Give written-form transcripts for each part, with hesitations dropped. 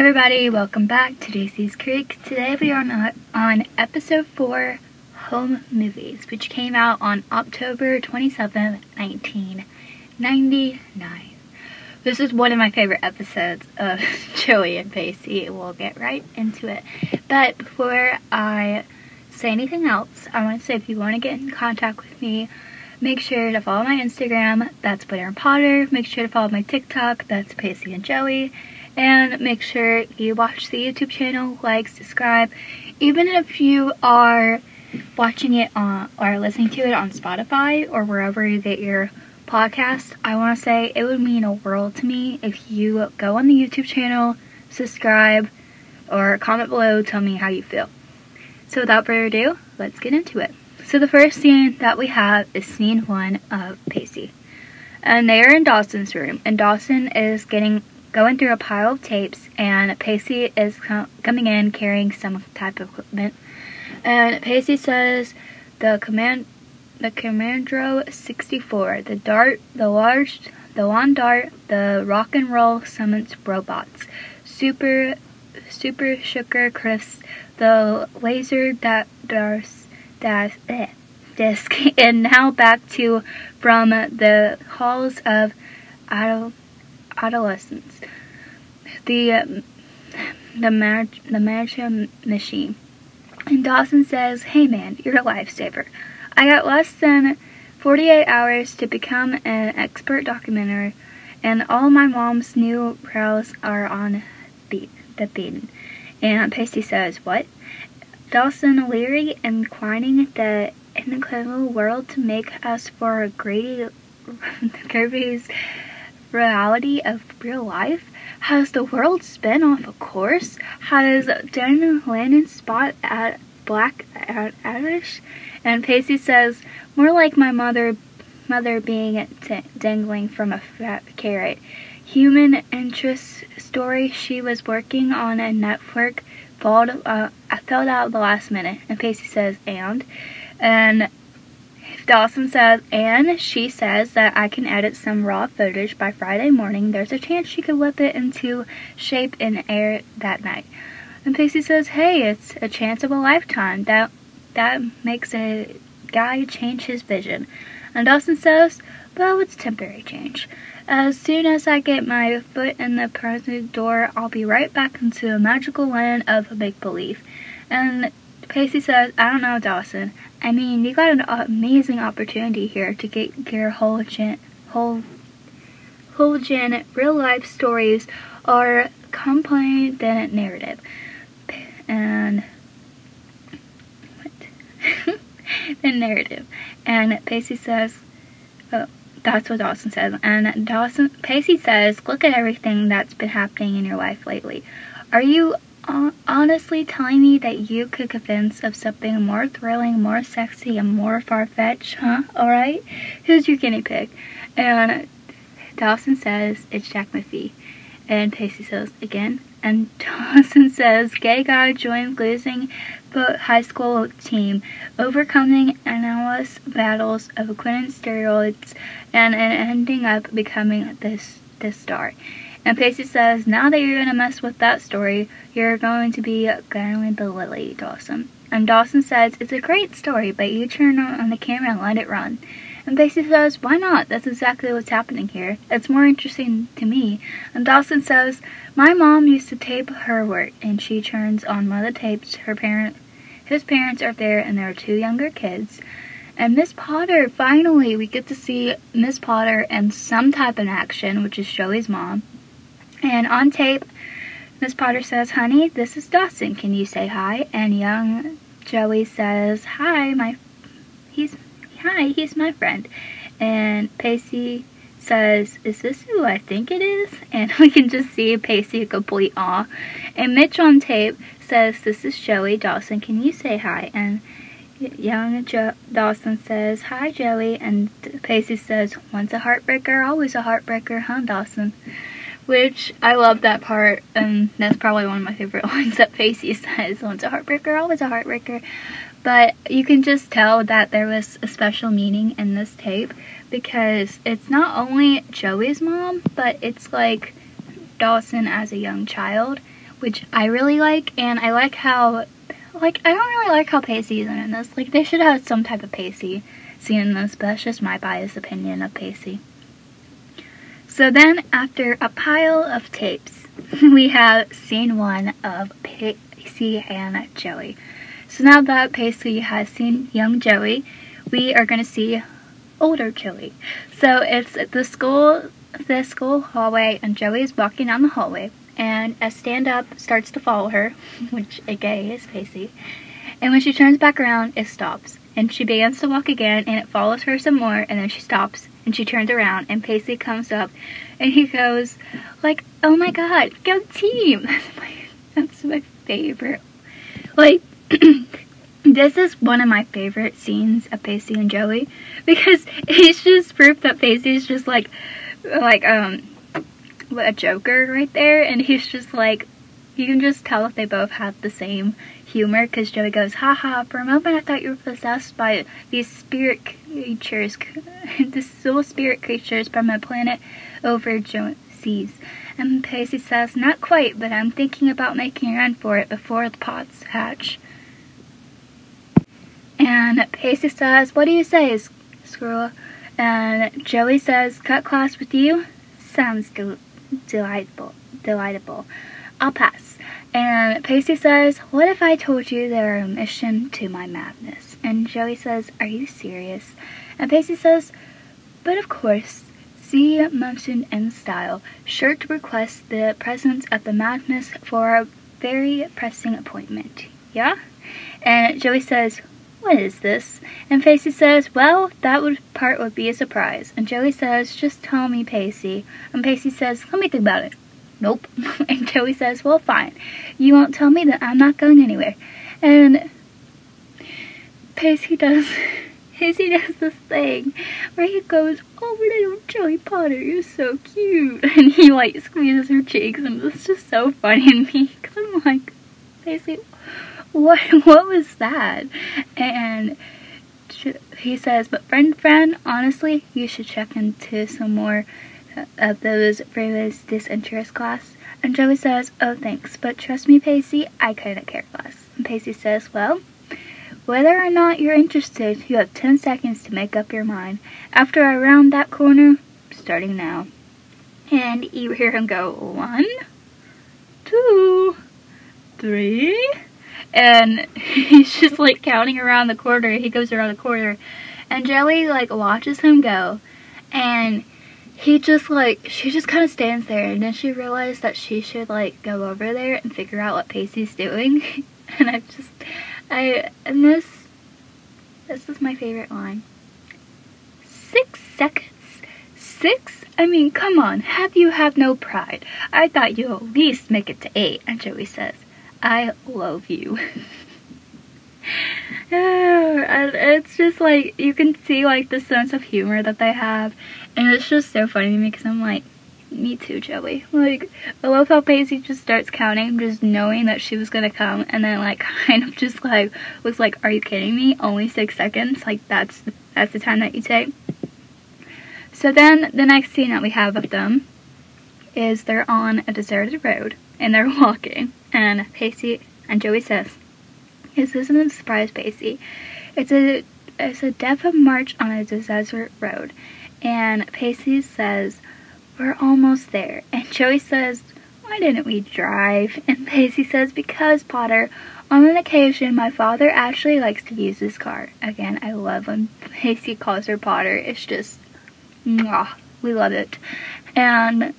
everybody, welcome back to Jacey's Creek. Today we are on episode 4, Home Movies, which came out on October 27th, 1999. This is one of my favorite episodes of Joey and Pacey. We'll get right into it. But before I say anything else, I want to say if you want to get in contact with me, make sure to follow my Instagram, that's Witter and Potter. Make sure to follow my TikTok, that's Pacey and Joey. And make sure you watch the YouTube channel, like, subscribe. Even if you are watching it on or listening to it on Spotify or wherever you get your podcast, I want to say it would mean a world to me if you go on the YouTube channel, subscribe, or comment below, tell me how you feel. So without further ado, let's get into it. So the first scene that we have is scene 1 of Pacey. And they are in Dawson's room, and Dawson is going through a pile of tapes, and Pacey is coming in carrying some type of equipment. And Pacey says the Commando 64, the dart, the lawn dart, the rock and roll summons robots, super sugar crisps, the laser disc, and now back to from the halls of adolescence, the magic machine. And Dawson says, "Hey man, you're a lifesaver. I got less than 48 hours to become an expert documenter, and all my mom's new pals are on the beaten." And Pacey says, "What?" Dawson, leery and quining the incredible world to make us for Kirby's reality of real life. Has the world spin off a course? Has Dan Lennon spot at Black Adish? And Pacey says, "More like my mother being dangling from a fat carrot. Human interest story she was working on a network filled out at the last minute." And Pacey says, and Dawson says, "And she says that I can edit some raw footage by Friday morning. There's a chance she could whip it into shape and air it that night." And Pacey says, "Hey, it's a chance of a lifetime. That makes a guy change his vision." And Dawson says, "Well, it's temporary change. As soon as I get my foot in the present door, I'll be right back into a magical land of make-believe." And Pacey says, "I don't know, Dawson. I mean, you got an amazing opportunity here to get your whole gen real-life stories are compliant narrative." And the narrative. And Pacey says, that's what Dawson says. And Pacey says, "Look at everything that's been happening in your life lately. Are you honestly telling me that you could convince of something more thrilling, more sexy, and more far-fetched, huh? Alright, who's your guinea pig?" And Dawson says, "It's Jack McPhee." And Pacey says, "Again?" And Dawson says, "Gay guy joins losing high school team, overcoming endless battles of equine steroids, and ending up becoming this star." And Pacey says, "Now that you're going to mess with that story, you're going to be guarding the lily, Dawson." And Dawson says, "It's a great story, but you turn on the camera and let it run." And Pacey says, "Why not? That's exactly what's happening here. It's more interesting to me." And Dawson says, "My mom used to tape her work," and she turns on one of the tapes. His parents are there, and there are 2 younger kids. And Miss Potter, finally, we get to see Miss Potter in some type of action, which is Joey's mom. And on tape, Miss Potter says, "Honey, this is Dawson. Can you say hi?" And young Joey says, he's my friend." And Pacey says, "Is this who I think it is?" And we can just see Pacey in complete awe. And Mitch on tape says, "This is Joey. Dawson, can you say hi?" And young Dawson says, "Hi, Joey." And Pacey says, "Once a heartbreaker, always a heartbreaker, huh, Dawson?" Which, I love that part, and that's probably one of my favorite lines that Pacey says. "Once a heartbreaker, always a heartbreaker." But you can just tell that there was a special meaning in this tape, because it's not only Joey's mom, but it's like Dawson as a young child, which I really like, and I like how, like, I don't really like how Pacey isn't in this. Like, they should have some type of Pacey scene in this, but that's just my biased opinion of Pacey. So then, after a pile of tapes, we have scene 1 of Pacey and Joey. So now that Pacey has seen young Joey, we are going to see older Joey. So it's the school hallway, and Joey's walking down the hallway, and a stand-up starts to follow her, which again is Pacey. And when she turns back around, it stops. And she begins to walk again, and it follows her some more, and then she stops, and she turns around, and Pacey comes up, and he goes, like, oh my god, go team! That's my favorite. Like, this is one of my favorite scenes of Pacey and Joey, because it's just proof that Pacey's just like a joker right there, and he's just like, you can just tell if they both have the same humor, because Joey goes, haha, for a moment I thought you were possessed by these spirit creatures, these little spirit creatures from a planet over seas. And Pacey says, not quite, but I'm thinking about making a run for it before the pods hatch. And Pacey says, what do you say, Squirrel? And Joey says, cut class with you? Sounds delightful. I'll pass. And Pacey says, what if I told you there are a mission to my madness? And Joey says, are you serious? And Pacey says, but of course, see motion and style, sure to request the presence of the madness for a very pressing appointment. Yeah? And Joey says, what is this? And Pacey says, well, part would be a surprise. And Joey says, just tell me, Pacey. And Pacey says, let me think about it. Nope. And Joey says, well, fine. You won't tell me, that I'm not going anywhere. And Pacey does this thing where he goes, oh, little Joey Potter, you're so cute. And he, like, squeezes her cheeks, and it's just so funny to me, because I'm like, Pacey, what was that? And he says, but friend, honestly, you should check into some more of those frivolous disinterest class. And Joey says, oh, thanks, but trust me, Pacey, I couldn't care less. And Pacey says, well, whether or not you're interested, you have 10 seconds to make up your mind. After I round that corner, starting now. And you hear him go, 1, 2, 3, and he's just like counting around the corner. He goes around the corner, and Joey like watches him go, and she just kind of stands there, and then she realized that she should like go over there and figure out what Pacey's doing. And this is my favorite line. 6 seconds? 6? I mean, come on, you have no pride? I thought you'd at least make it to 8. And Joey says, I love you. And it's just like, you can see like the sense of humor that they have, and it's just so funny to me, because I'm like, me too, Joey. Like, I love how Pacey just starts counting, just knowing that she was gonna come, and then like kind of just like was like, are you kidding me? Only 6 seconds? Like, that's the time that you take. So then the next scene that we have of them is they're on a deserted road, and they're walking, and Pacey and Joey says, this isn't a surprise, Pacey. It's a death of march on a desert road. And Pacey says, we're almost there. And Joey says, why didn't we drive? And Pacey says, because, Potter, on an occasion, my father actually likes to use his car. Again, I love when Pacey calls her Potter. It's just, mwah, we love it. And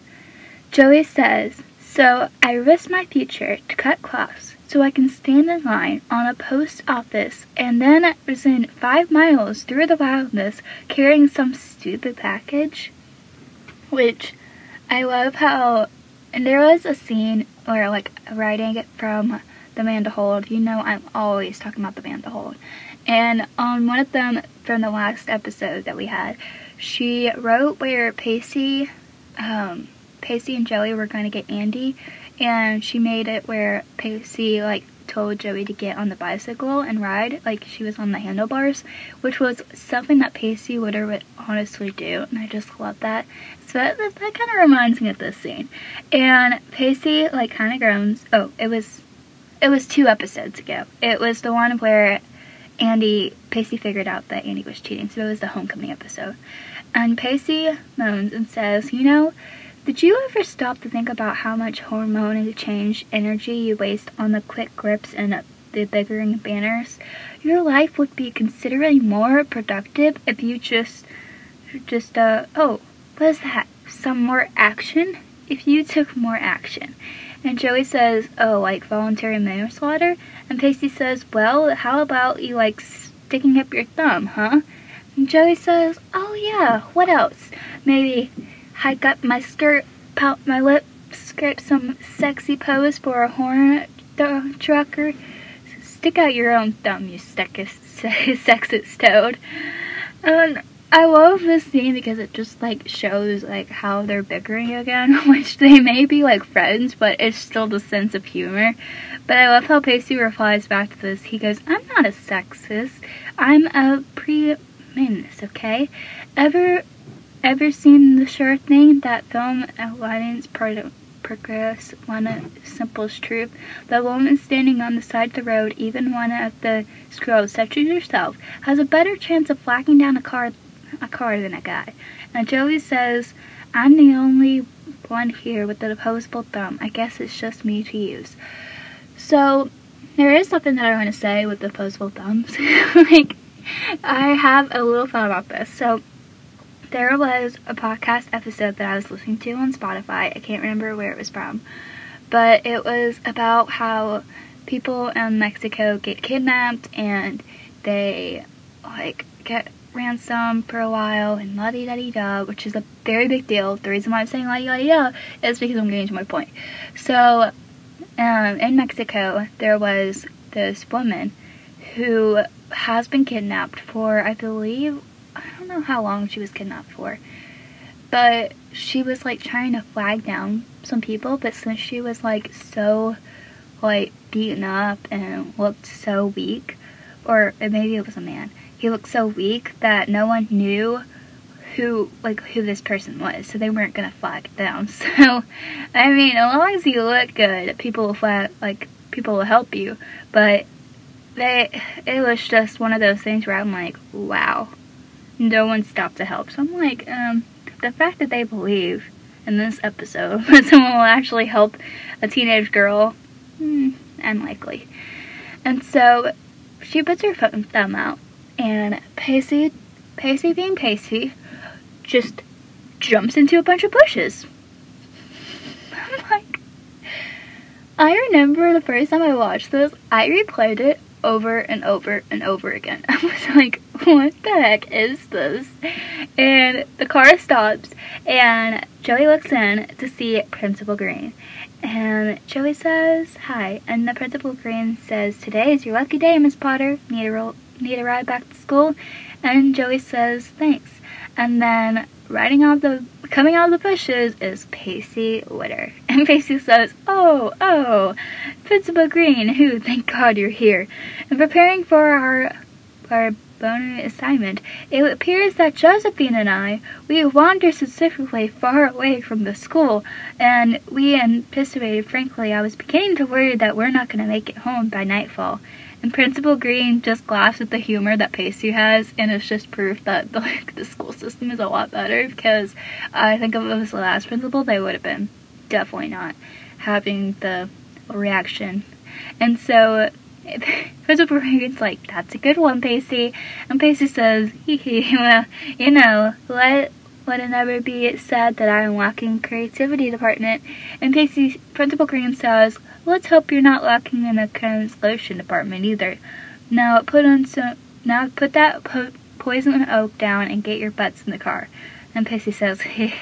Joey says, so I risk my future to cut class so I can stand in line on a post office and then run 5 miles through the wilderness carrying some stupid package. Which, I love how, and there was a scene where, like, writing it from the Man to Hold, you know I'm always talking about the Man to Hold, and on one of them from the last episode that we had, she wrote where Pacey and Joey were going to get Andy, and she made it where Pacey, like, told Joey to get on the bicycle and ride, like she was on the handlebars, which was something that Pacey Witter would honestly do, and I just love that. So that kind of reminds me of this scene. And Pacey, like, kind of groans. Oh, it was 2 episodes ago. It was the one where Pacey figured out that Andy was cheating, so it was the homecoming episode. And Pacey moans and says, you know, did you ever stop to think about how much hormonally changed energy you waste on the quick grips and the bickering banners? Your life would be considerably more productive if you oh, what is that? Some more action? If you took more action. And Joey says, oh, like voluntary manslaughter? And Pacey says, well, how about you, like, sticking up your thumb, huh? And Joey says, oh yeah, what else? Maybe hike up my skirt, pout my lips, scrape some sexy pose for a horn trucker. Stick out your own thumb, you sexist toad. And I love this scene because it just, like, shows, like, how they're bickering again, which they may be, like, friends, but it's still the sense of humor. But I love how Pacey replies back to this. He goes, I'm not a sexist. I'm a pre-feminist, okay? Ever seen The Sure Thing? That film outlines progress, one of simplest truth. The woman standing on the side of the road, even one of the squirrels, such as yourself, has a better chance of flagging down a car than a guy. And Joey says, I'm the only one here with the opposable thumb. I guess it's just me to use. So there is something that I want to say with the opposable thumbs. Like, I have a little thought about this. So there was a podcast episode that I was listening to on Spotify. I can't remember where it was from, but it was about how people in Mexico get kidnapped and they, like, get ransom for a while and la-di-da-di-da, which is a very big deal. The reason why I'm saying la-di-da-di-da is because I'm getting to my point. So in Mexico, there was this woman who has been kidnapped for, I believe, I don't know how long she was kidnapped for, but she was, like, trying to flag down some people, but since she was, like, so, like, beaten up and looked so weak, or maybe it was a man, he looked so weak that no one knew who this person was, so they weren't gonna flag it down. So, I mean, as long as you look good, people will help you, but it was just one of those things where I'm like, wow, no one stopped to help. So I'm like, the fact that they believe in this episode that someone will actually help a teenage girl, unlikely. And so she puts her thumb out, and Pacey being Pacey, just jumps into a bunch of bushes. I'm like, I remember the first time I watched this, I replayed it over and over and over again. I was like, what the heck is this? And the car stops, and Joey looks in to see Principal Green. And Joey says, hi. And the Principal Green says, today is your lucky day, Miss Potter. Need a ride back to school? And Joey says, thanks. And then coming out of the bushes is Pacey Witter. And Pacey says, oh, Principal Green, who, thank God you're here. And preparing for our bonus assignment, it appears that Josephine and I, we wandered specifically far away from the school, and we anticipated, frankly, I was beginning to worry that we're not going to make it home by nightfall. And Principal Green just laughs at the humor that Pacey has, and it's just proof that the school system is a lot better, because I think if it was the last principal, they would have been definitely not having the reaction. And so Principal Green's like, that's a good one, Pacey. And Pacey says, well, you know, let it never be said that I'm lacking creativity department. And Principal Green says, let's hope you're not lacking in the translation department either. Now put that poison oak down and get your butts in the car. And Pacey says, hey,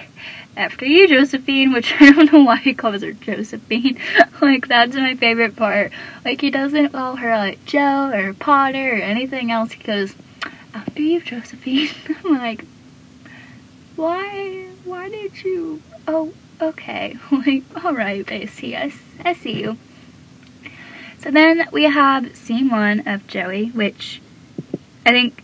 after you, Josephine, which I don't know why he calls her Josephine. Like, that's my favorite part. Like, he doesn't call her, like, Joe or Potter or anything else. He goes, after you, Josephine. I'm like, why did you, oh, okay. Like, alright, Pacey, I see you. So then we have scene 1 of Joey, which I think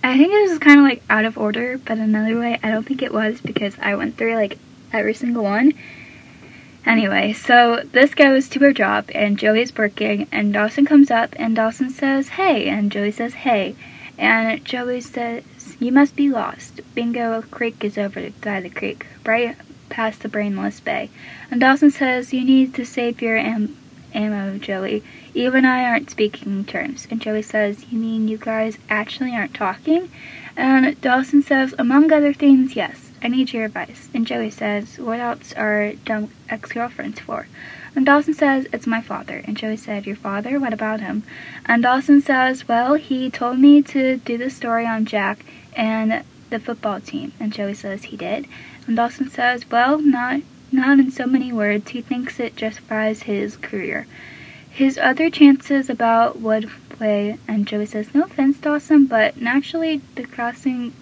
it was kind of like out of order, but another way I don't think it was, because I went through like every single one. Anyway, so this goes to her job, and Joey's working, and Dawson comes up, and Dawson says, "Hey," and Joey says, "Hey," and Joey says, "You must be lost. Bingo Creek is over by the creek, right past the Brainless Bay." And Dawson says, "You need to save your ammo, Joey. You and I aren't speaking terms." And Joey says, "You mean you guys actually aren't talking?" And Dawson says, "Among other things, yes. I need your advice." And Joey says, "What else are dumb ex-girlfriends for?" And Dawson says, "It's my father." And Joey said, "Your father? What about him?" And Dawson says, "Well, he told me to do the story on Jack and the football team." And Joey says, "He did?" And Dawson says, "Well, not in so many words. He thinks it justifies his career. His other chances about would weigh." And Joey says, "No offense, Dawson, but naturally the crossing..."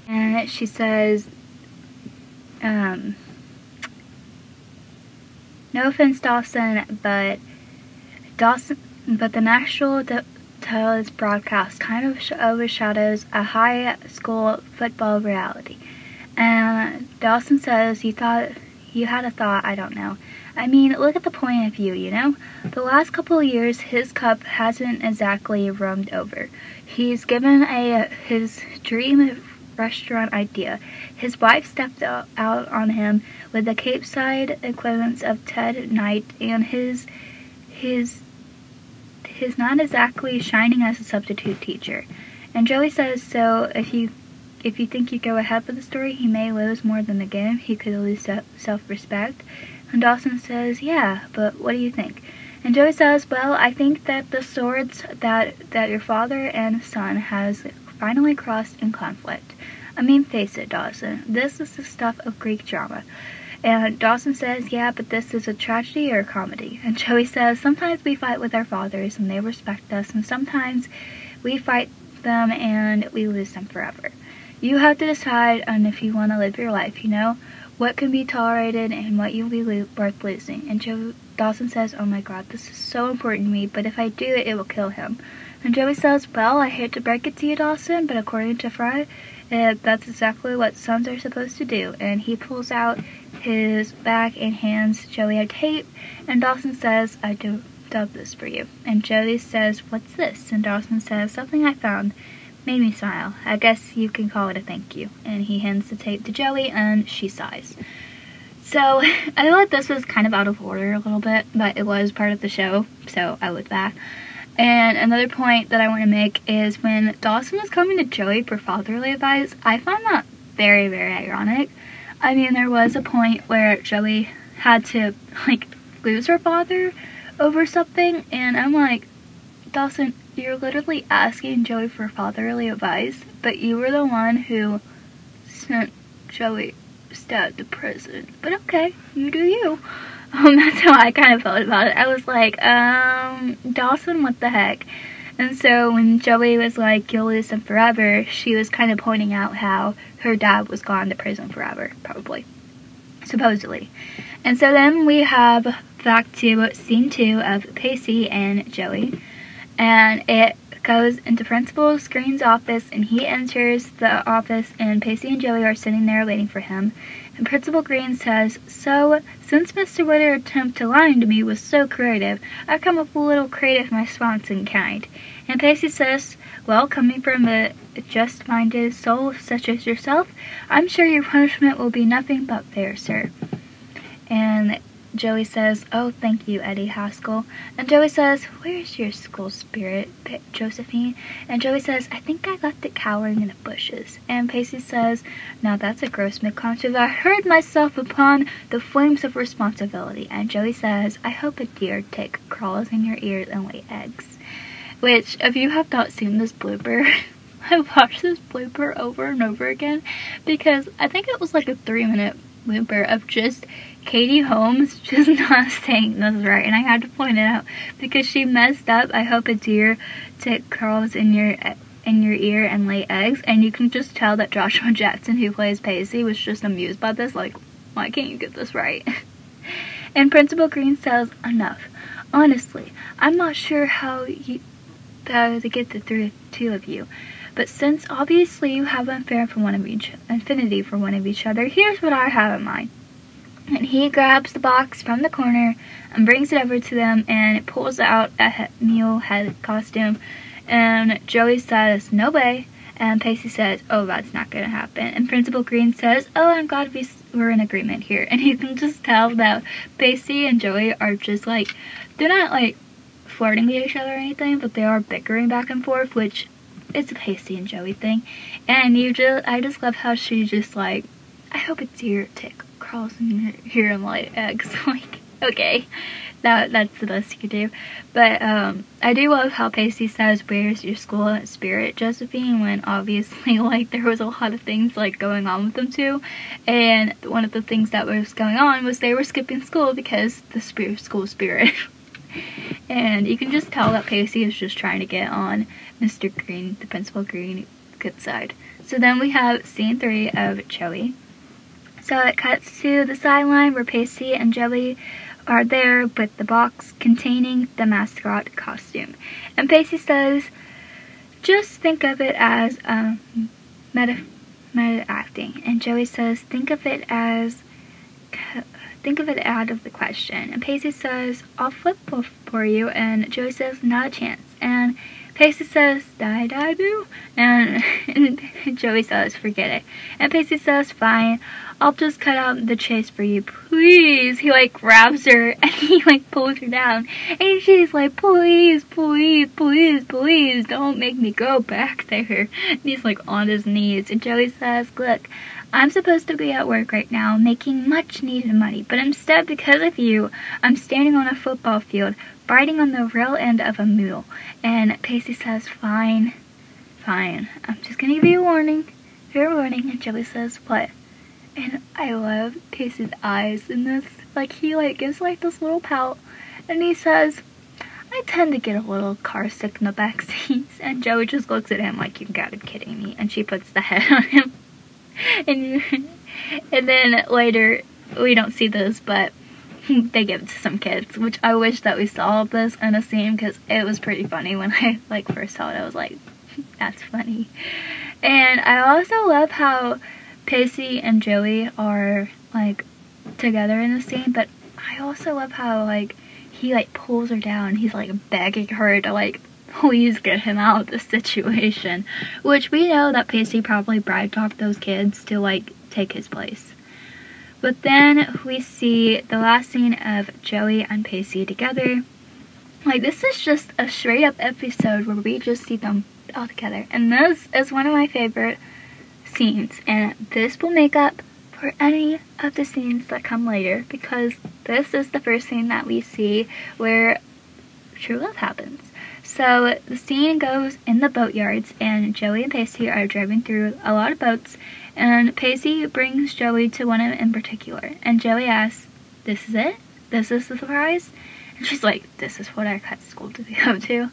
And she says, "No offense, Dawson, but the national television broadcast kind of overshadows a high school football reality." And Dawson says, "You had a thought, I don't know. I mean, look at the point of view, you know? The last couple of years, his cup hasn't exactly rummed over. He's given his dream restaurant idea. His wife stepped out on him with the Cape Side equivalents of Ted Knight, and his not exactly shining as a substitute teacher." And Joey says, "So if you think you go ahead with the story, he may lose more than the game. He could lose self-respect." And Dawson says, "Yeah, but what do you think?" And Joey says, "Well, I think that the swords that your father and son has finally crossed in conflict. I mean, face it, Dawson, this is the stuff of Greek drama." And Dawson says, "Yeah, but this is a tragedy or a comedy." And Joey says, "Sometimes we fight with our fathers and they respect us, and sometimes we fight them and we lose them forever. You have to decide on if you want to live your life, you know? What can be tolerated and what you'll be worth losing." And Dawson says, "Oh my god, this is so important to me, but if I do it, it will kill him." And Joey says, "Well, I hate to break it to you, Dawson, but according to Fry, that's exactly what sons are supposed to do." And he pulls out his bag and hands Joey a tape, and Dawson says, "I dubbed this for you." And Joey says, "What's this?" And Dawson says, "Something I found. Made me smile. I guess you can call it a thank you." And he hands the tape to Joey, and she sighs. So, I feel like this was kind of out of order a little bit, but it was part of the show, so I like that. And another point that I want to make is when Dawson was coming to Joey for fatherly advice, I found that very, very ironic. I mean, there was a point where Joey had to, like, lose her father over something, and I'm like, Dawson, you're literally asking Joey for fatherly advice, but you were the one who sent Joey's dad to prison. But okay, you do you. That's how I kind of felt about it. I was like, Dawson, what the heck? And so when Joey was like, "You'll lose him forever," she was kind of pointing out how her dad was gone to prison forever, probably. Supposedly. And so then we have back to scene 2 of Pacey and Joey. And it goes into Principal Green's office, and he enters the office, and Pacey and Joey are sitting there waiting for him. And Principal Green says, "So, since Mr. Witter's attempt to lie to me was so creative, I've come up with a little creative response in kind." And Pacey says, "Well, coming from a just-minded soul such as yourself, I'm sure your punishment will be nothing but fair, sir." And Joey says, "Oh, thank you, Eddie Haskell." And Joey says, "Where's your school spirit, Josephine?" And Joey says, "I think I left it cowering in the bushes." And Pacey says, "Now that's a gross misconception. I heard myself upon the flames of responsibility." And Joey says, "I hope a deer tick crawls in your ears and lay eggs." Which, if you have not seen this blooper, I watched this blooper over and over again because I think it was like a 3-minute blooper of just Katie Holmes just not saying this right, and I had to point it out because she messed up. "I hope a deer tick crawls in your ear and lay eggs," and you can just tell that Joshua Jackson, who plays Pacey, was just amused by this, like, why can't you get this right? And Principal Green says, enough. Honestly, I'm not sure how to get the two of you. But since obviously you have affinity for one of each other, here's what I have in mind. And he grabs the box from the corner and brings it over to them and pulls out a mule head costume. And Joey says, no way. And Pacey says, oh, that's not going to happen. And Principal Green says, oh, I'm glad we're in agreement here. And you can just tell that Pacey and Joey are just like, they're not like flirting with each other or anything, but they are bickering back and forth, which is a Pacey and Joey thing. And I just love how she's just like, I hope it's your tick crawls in here and lay eggs. Like, okay, that's the best you could do. But I do love how Pacey says, where's your school spirit, Josephine, when obviously like there was a lot of things like going on with them too. And one of the things that was going on was they were skipping school because the school spirit. And you can just tell that Pacey is just trying to get on Mr. Green, the Principal Green, good side. So then we have scene 3 of Joey. So it cuts to the sideline where Pacey and Joey are there with the box containing the mascot costume. And Pacey says, just think of it as meta acting. And Joey says, think of it out of the question. And Pacey says, I'll flip for you. And Joey says, not a chance. And Pacey says, die boo. And Joey says, forget it. And Pacey says, fine, I'll just cut out the chase for you, please. He like grabs her and he like pulls her down. And she's like, please, please, please, please, don't make me go back there. And he's like on his knees. And Joey says, look, I'm supposed to be at work right now making much needed money, but instead, because of you, I'm standing on a football field riding on the real end of a mule. And Pacey says, fine, I'm just gonna give you a warning. Fair warning. And Joey says, what? And I love Pacey's eyes in this. Like, he like gives like this little pout and he says, I tend to get a little car sick in the back seats. And Joey just looks at him like, you gotta be kidding me. And she puts the head on him. And then later, we don't see this, but they give it to some kids, which I wish that we saw this in a scene because it was pretty funny when I like first saw it. I was like, that's funny. And I also love how Pacey and Joey are like together in the scene, but I also love how like he like pulls her down. He's like begging her to like please get him out of the situation, which we know that Pacey probably bride talked those kids to like take his place. But then we see the last scene of Joey and Pacey together. Like, this is just a straight up episode where we just see them all together, and this is one of my favorite scenes, and this will make up for any of the scenes that come later, because this is the first scene that we see where true love happens. So the scene goes in the boatyards, and Joey and Pacey are driving through a lot of boats, and Pacey brings Joey to one in particular, and Joey asks, this is it? This is the surprise? And she's like, this is what I cut school to go to.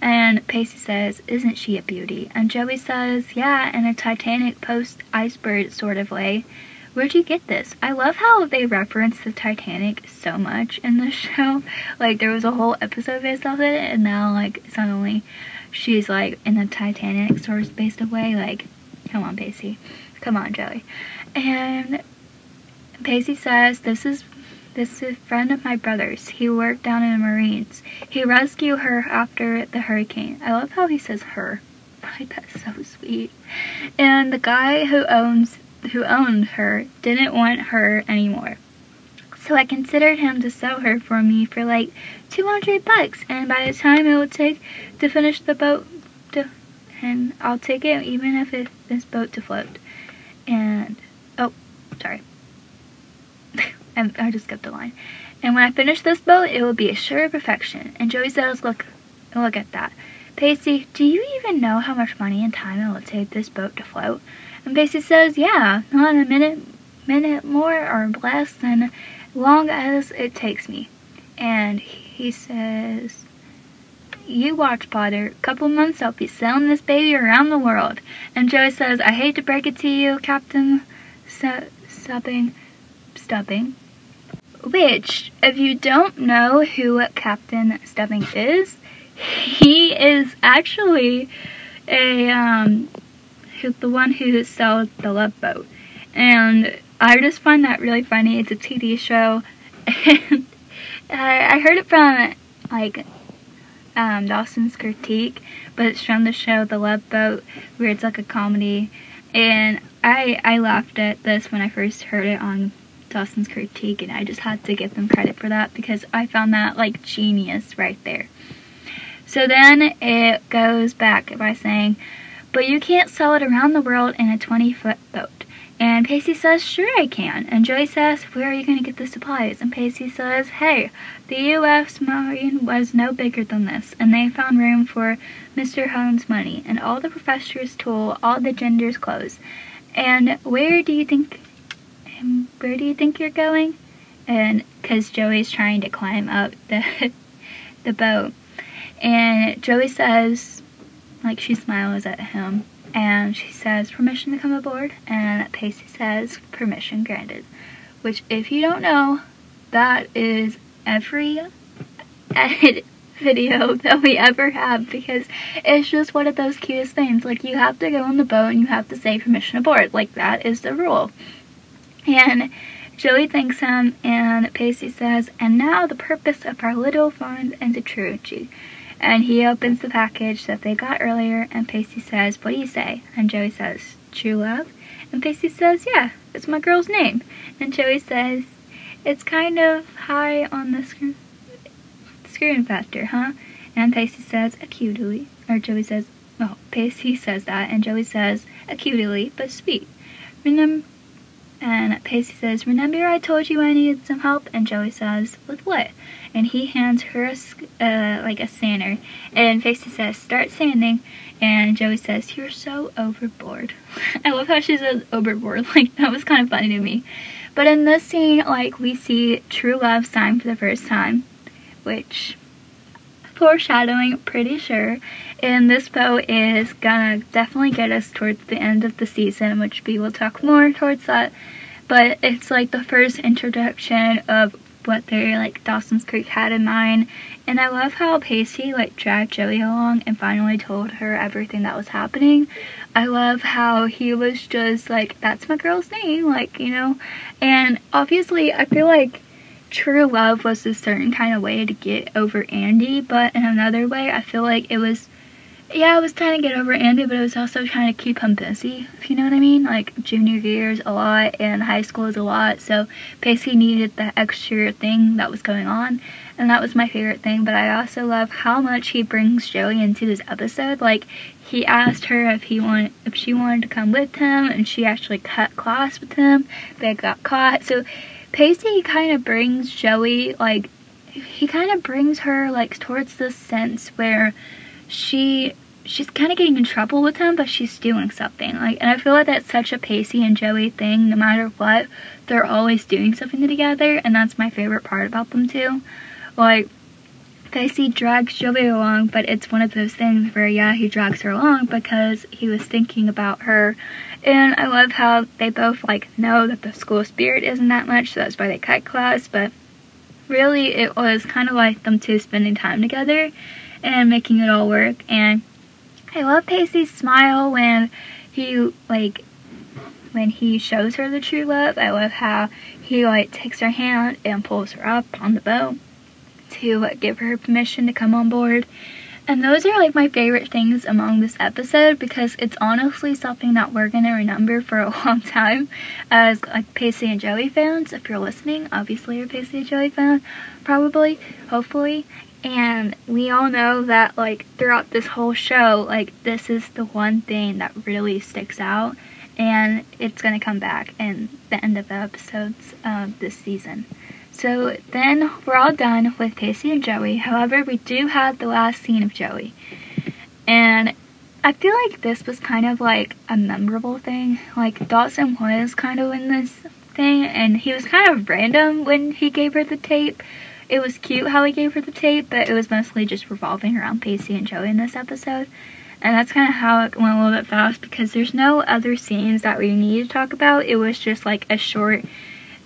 And Pacey says, isn't she a beauty? And Joey says, yeah, in a Titanic post-iceberg sort of way. Where'd you get this? I love how they reference the Titanic so much in the show. Like, there was a whole episode based off it, and now, like, suddenly she's, like, in a Titanic sort of based way. Like, come on, Pacey. Come on, Joey. And Pacey says, this is a friend of my brother's. He worked down in the Marines. He rescued her after the hurricane. I love how he says her. Like, that's so sweet. And the guy who owned her didn't want her anymore. So I considered him to sell her for me for like $200, and by the time it would take to finish the boat, and I'll take it even if it's this boat to float. And, oh, sorry. I just skipped a line. And when I finish this boat, it will be a sure perfection. And Joey says, look at that. Pacey, do you even know how much money and time it will take this boat to float? And Pacey says, yeah, not a minute more or less than long as it takes me. And he says, you watch, Potter. A couple months I'll be sailing this baby around the world. And Joey says, I hate to break it to you, Captain Stubbing. which, if you don't know who Captain Stubbing is, he is actually the one who sailed the Love Boat. And I just find that really funny. It's a TV show, and I heard it from, like, Dawson's Critique, but it's from the show The Love Boat, where it's like a comedy, and I laughed at this when I first heard it on Dawson's Critique, and I just had to give them credit for that, because I found that, like, genius right there. So then it goes back by saying, but you can't sail it around the world in a 20-foot boat. And Pacey says, sure I can. And Joey says, where are you going to get the supplies? And Pacey says, hey, the U.S. Marine was no bigger than this, and they found room for Mr. Holmes' money, and all the professor's tool, all the ginger's clothes. And where do you think you're going? And because Joey's trying to climb up the boat. And Joey says, like, she smiles at him, and she says, permission to come aboard? And Pacey says, permission granted. Which, if you don't know, that is every edit video that we ever have, because it's just one of those cutest things. Like, you have to go on the boat and you have to say permission aboard. Like, that is the rule. And Joey thanks him, and Pacey says, and now the purpose of our little fun and the trilogy. And he opens the package that they got earlier, and Pacey says, what do you say? And Joey says, true love? And Pacey says, yeah, it's my girl's name. And Joey says, it's kind of high on the screwing factor, huh? And Pacey says, acutely. Or Joey says, well, Pacey says that, and Joey says, acutely, but sweet. And Pacey says, remember I told you I needed some help? And Joey says, with what? And he hands her like a sander. And Pacey says, start sanding. And Joey says, you're so overboard. I love how she says overboard. Like, that was kind of funny to me. But in this scene, like, we see true love signed for the first time, which, foreshadowing, pretty sure. And this boat is gonna definitely get us towards the end of the season, which we will talk more towards that. But it's like the first introduction of what their, like, Dawson's Creek had in mind. And I love how Pacey, like, dragged Joey along and finally told her everything that was happening. I love how he was just like, that's my girl's name, like, you know. And obviously I feel like true love was a certain kind of way to get over Andy, but in another way I feel like it was, yeah, it was trying to get over Andy, but it was also trying to keep him busy, if you know what I mean. Like, junior year is a lot, and high school is a lot, so Pacey needed the extra thing that was going on, and that was my favorite thing. But I also love how much he brings Joey into this episode. Like, he asked her if she wanted to come with him, and she actually cut class with him. They got caught. So Pacey kind of brings Joey, like, he kind of brings her, like, towards this sense where she's kind of getting in trouble with him, but she's doing something. Like, and I feel like that's such a Pacey and Joey thing. No matter what, they're always doing something together, and that's my favorite part about them too. Like, Pacey drags Joey along, but it's one of those things where, yeah, he drags her along because he was thinking about her. And I love how they both, like, know that the school spirit isn't that much, so that's why they cut class. But really, it was kind of like them two spending time together and making it all work. And I love Pacey's smile when he, like, when he shows her the true love. I love how he, like, takes her hand and pulls her up on the boat to give her permission to come on board. And those are, like, my favorite things among this episode, because it's honestly something that we're gonna remember for a long time as, like, Pacey and Joey fans. If you're listening, obviously you're a Pacey and Joey fan, probably, hopefully. And we all know that, like, throughout this whole show, like, this is the one thing that really sticks out, and it's gonna come back in the end of the episodes of this season. So then we're all done with Pacey and Joey. However, we do have the last scene of Joey. And I feel like this was kind of like a memorable thing. Like, Dawson was kind of in this thing, and he was kind of random when he gave her the tape. It was cute how he gave her the tape, but it was mostly just revolving around Pacey and Joey in this episode. And that's kind of how it went a little bit fast, because there's no other scenes that we need to talk about. It was just like a short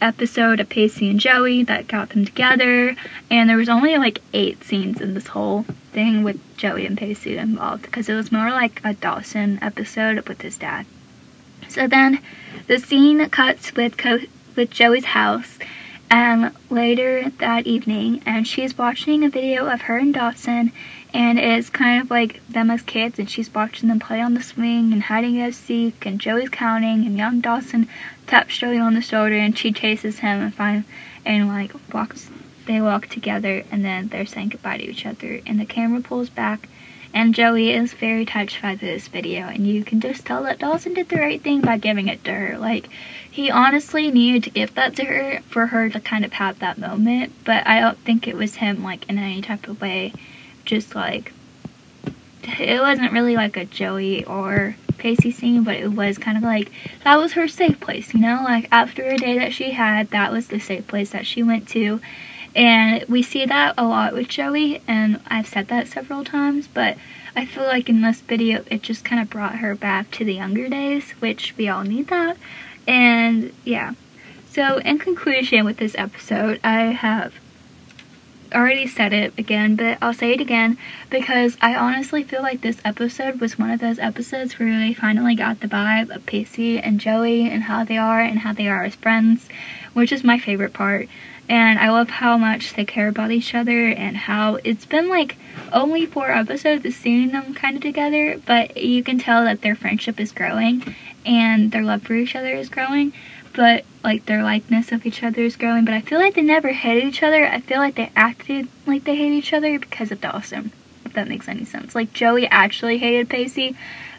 episode of Pacey and Joey that got them together, and there was only like 8 scenes in this whole thing with Joey and Pacey involved, because it was more like a Dawson episode with his dad. So then the scene cuts with Joey's house, and later that evening, and she's watching a video of her and Dawson, and it's kind of like them as kids, and she's watching them play on the swing and hiding and seek, and Joey's counting, and young Dawson taps Joey on the shoulder, and she chases him they walk together, and then they're saying goodbye to each other, and the camera pulls back, and Joey is very touched by this video, and you can just tell that Dawson did the right thing by giving it to her. Like, he honestly needed to give that to her for her to kind of have that moment, but I don't think it was him, like, in any type of way. Just, like, it wasn't really like a Joey or Pacey scene, but it was kind of like, that was her safe place, you know? Like, after a day that she had, that was the safe place that she went to. And we see that a lot with Joey, and I've said that several times, but I feel like in this video, it just kind of brought her back to the younger days, which we all need that. And yeah, so in conclusion with this episode, I have already said it again, but I'll say it again, because I honestly feel like this episode was one of those episodes where they finally got the vibe of Pacey and Joey and how they are as friends, which is my favorite part. And I love how much they care about each other, and how it's been like only 4 episodes of seeing them kind of together, but you can tell that their friendship is growing and their love for each other is growing, but like their likeness of each other is growing. But I feel like they never hated each other. I feel like they acted like they hate each other because of Dawson, if that makes any sense. Like, Joey actually hated Pacey,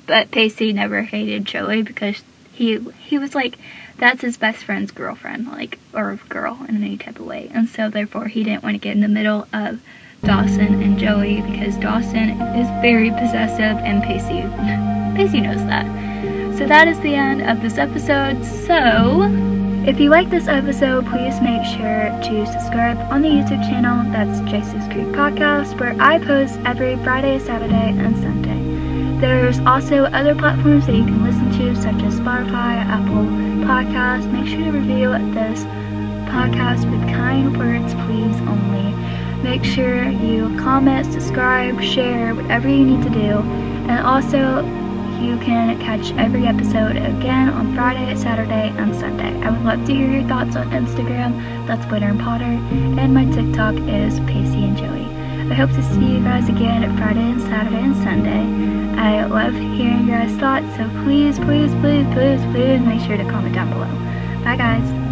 but Pacey never hated Joey because he was like, that's his best friend's girlfriend, like, or girl in any type of way. And so therefore he didn't want to get in the middle of Dawson and Joey, because Dawson is very possessive and Pacey knows that. So that is the end of this episode. So if you like this episode, please make sure to subscribe on the YouTube channel. That's Jacey's Creek Podcast, where I post every Friday, Saturday, and Sunday. There's also other platforms that you can listen to, such as Spotify, Apple Podcasts. Make sure to review this podcast with kind words, please, only. Make sure you comment, subscribe, share, whatever you need to do. And also, you can catch every episode again on Friday, Saturday, and Sunday. I would love to hear your thoughts on Instagram. That's Witter and Potter. And my TikTok is Pacey and Joey. I hope to see you guys again at Friday and Saturday and Sunday. I love hearing your guys' thoughts, so please, please, please, please, please make sure to comment down below. Bye, guys.